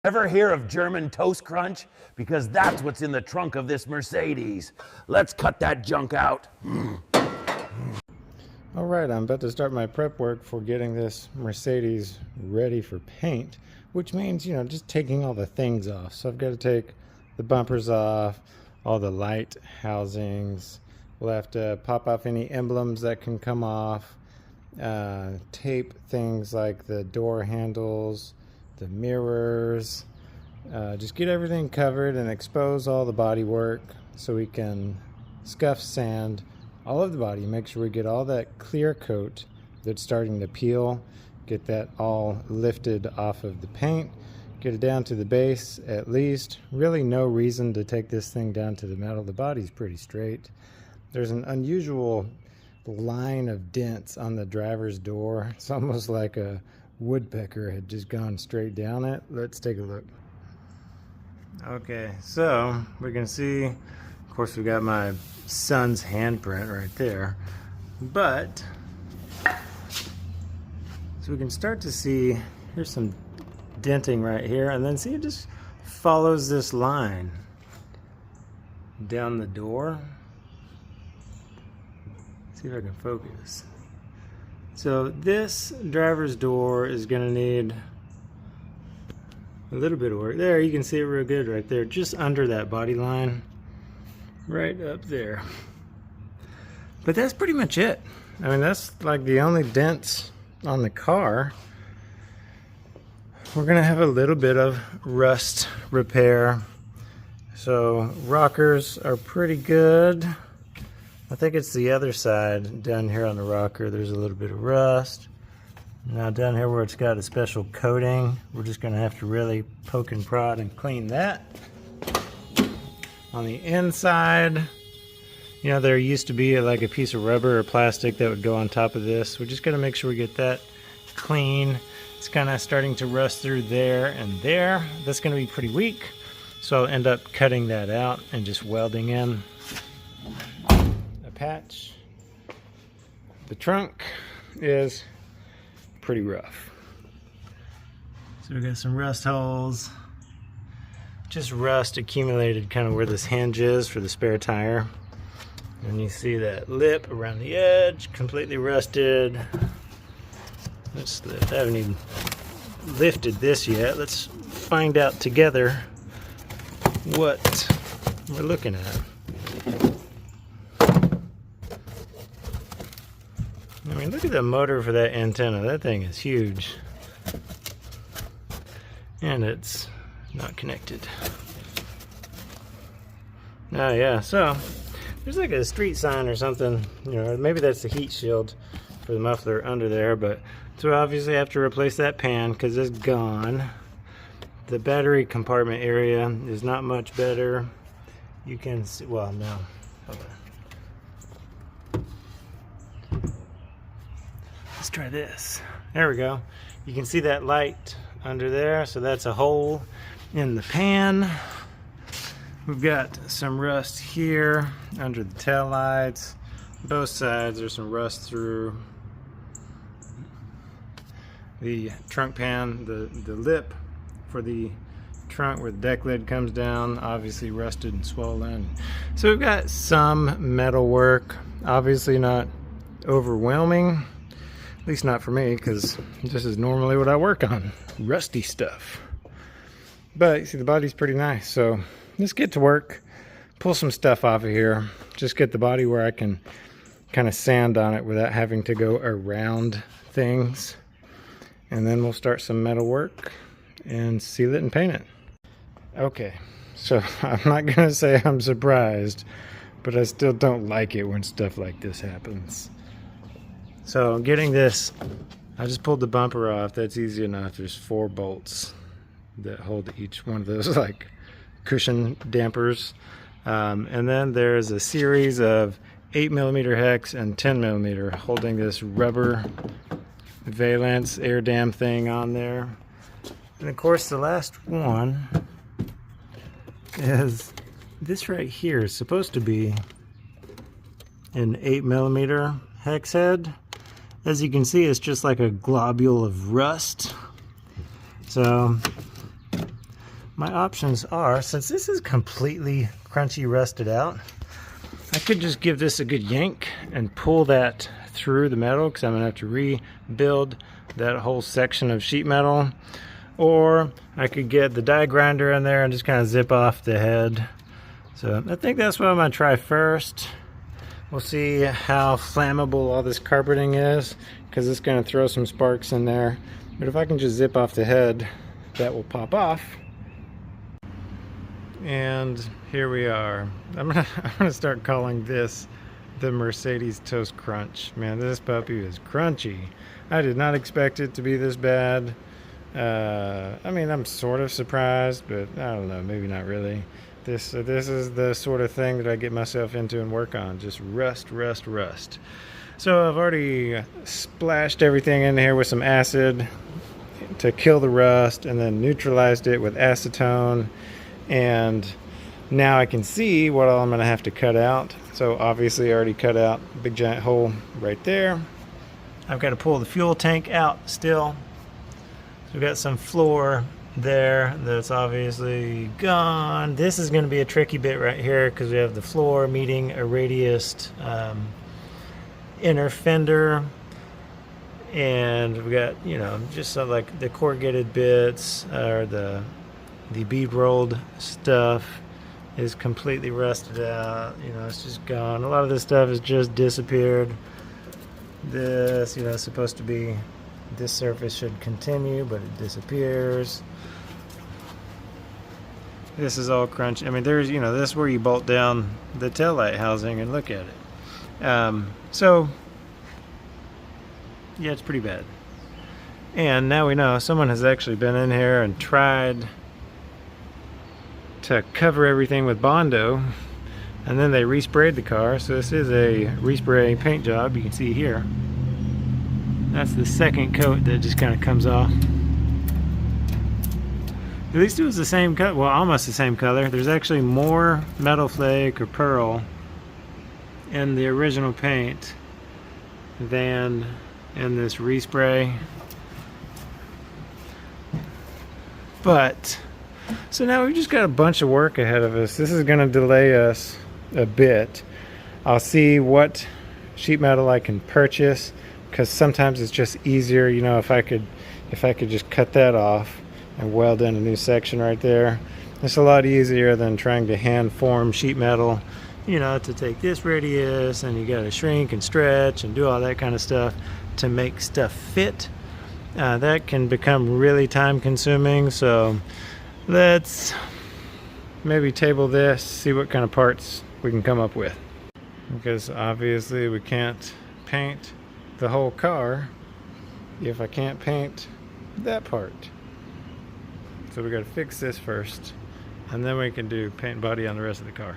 Ever hear of German toast crunch? Because that's what's in the trunk of this Mercedes. Let's cut that junk out. All right, I'm about to start my prep work for getting this Mercedes ready for paint, which means, just taking all the things off. So I've got to take the bumpers off, all the light housings. We'll have to pop off any emblems that can come off, tape things like the door handles, the mirrors, just get everything covered and expose all the body work so we can scuff sand all of the body, make sure we get all that clear coat that's starting to peel, get that all lifted off of the paint, get it down to the base at least. Really no reason to take this thing down to the metal. The body's pretty straight. There's an unusual line of dents on the driver's door. It's almost like a woodpecker had just gone straight down it. Let's take a look. Okay, so we can see, of course, we got my son's handprint right there, but so we can start to see, here's some denting right here, and then see it just follows this line down the door. See if I can focus. So this driver's door is going to need a little bit of work. There, you can see it real good right there, just under that body line, right up there. But that's pretty much it. I mean, that's like the only dents on the car. We're going to have a little bit of rust repair. So rockers are pretty good. I think it's the other side down here on the rocker. There's a little bit of rust. Now down here where it's got a special coating, we're just going to have to really poke and prod and clean that. On the inside, there used to be like a piece of rubber or plastic that would go on top of this. We're just going to make sure we get that clean. It's kind of starting to rust through there and there. That's going to be pretty weak, so I'll end up cutting that out and just welding in patch. The trunk is pretty rough. So we got some rust holes. Just rust accumulated kind of where this hinge is for the spare tire. And you see that lip around the edge, completely rusted. Let's lift. I haven't even lifted this yet. Let's find out together what we're looking at. I mean, look at the motor for that antenna. That thing is huge. And it's not connected. Oh yeah, so there's like a street sign or something, maybe that's the heat shield for the muffler under there, but so obviously I have to replace that pan because it's gone. The battery compartment area is not much better. You can see, well, no, hold on. Let's try this. There we go. You can see that light under there, so that's a hole in the pan. We've got some rust here under the tail lights. Both sides there's some rust through the trunk pan. The lip for the trunk where the deck lid comes down, obviously rusted and swollen. So we've got some metal work, obviously not overwhelming. At least not for me, because this is normally what I work on, rusty stuff. But you see the body's pretty nice, so let's get to work, pull some stuff off of here, just get the body where I can kind of sand on it without having to go around things. And then we'll start some metal work and seal it and paint it. Okay, so I'm not gonna say I'm surprised, but I still don't like it when stuff like this happens. So getting this, I just pulled the bumper off. That's easy enough. There's 4 bolts that hold each one of those like cushion dampers. And then there's a series of 8mm hex and 10mm holding this rubber valance air dam thing on there. And of course the last one is this right here. Is supposed to be an 8mm hex head. As you can see, it's just like a globule of rust. So my options are, since this is completely crunchy rusted out, I could just give this a good yank and pull that through the metal, because I'm gonna have to rebuild that whole section of sheet metal. Or I could get the die grinder in there and just kind of zip off the head. So I think that's what I'm gonna try first. We'll see how flammable all this carpeting is, because it's gonna throw some sparks in there. But if I can just zip off the head, that will pop off. And here we are. I'm gonna start calling this the Mercedes Toast Crunch. Man, this puppy is crunchy. I did not expect it to be this bad. I mean, I'm sort of surprised, but I don't know, maybe not really. This is the sort of thing that I get myself into and work on, just rust. So I've already splashed everything in here with some acid to kill the rust, and then neutralized it with acetone. And now I can see what all I'm gonna have to cut out. So obviously I already cut out a big giant hole right there. I've got to pull the fuel tank out still. So we've got some floor there that's obviously gone. This is going to be a tricky bit right here, because we have the floor meeting a radiused inner fender, and we got, you know, just like the corrugated bits, or the bead rolled stuff is completely rusted out. You know, it's just gone. A lot of this stuff has just disappeared. This, you know, is supposed to be, this surface should continue, but it disappears. This is all crunchy. I mean, there's, you know, this is where you bolt down the taillight housing and look at it. So yeah, it's pretty bad. And now we know someone has actually been in here and tried to cover everything with Bondo, and then they resprayed the car. So this is a respray paint job, you can see here. That's the second coat that just kind of comes off. At least it was the same color, well, almost the same color. There's actually more metal flake or pearl in the original paint than in this respray. But so now we've just got a bunch of work ahead of us. This is going to delay us a bit. I'll see what sheet metal I can purchase, because sometimes it's just easier, you know, if I could just cut that off and weld in a new section right there. It's a lot easier than trying to hand form sheet metal, you know, to take this radius and you got to shrink and stretch and do all that kind of stuff to make stuff fit. That can become really time consuming. So let's maybe table this, see what kind of parts we can come up with, because obviously we can't paint the whole car if I can't paint that part. So we got to fix this first, and then we can do paint and body on the rest of the car.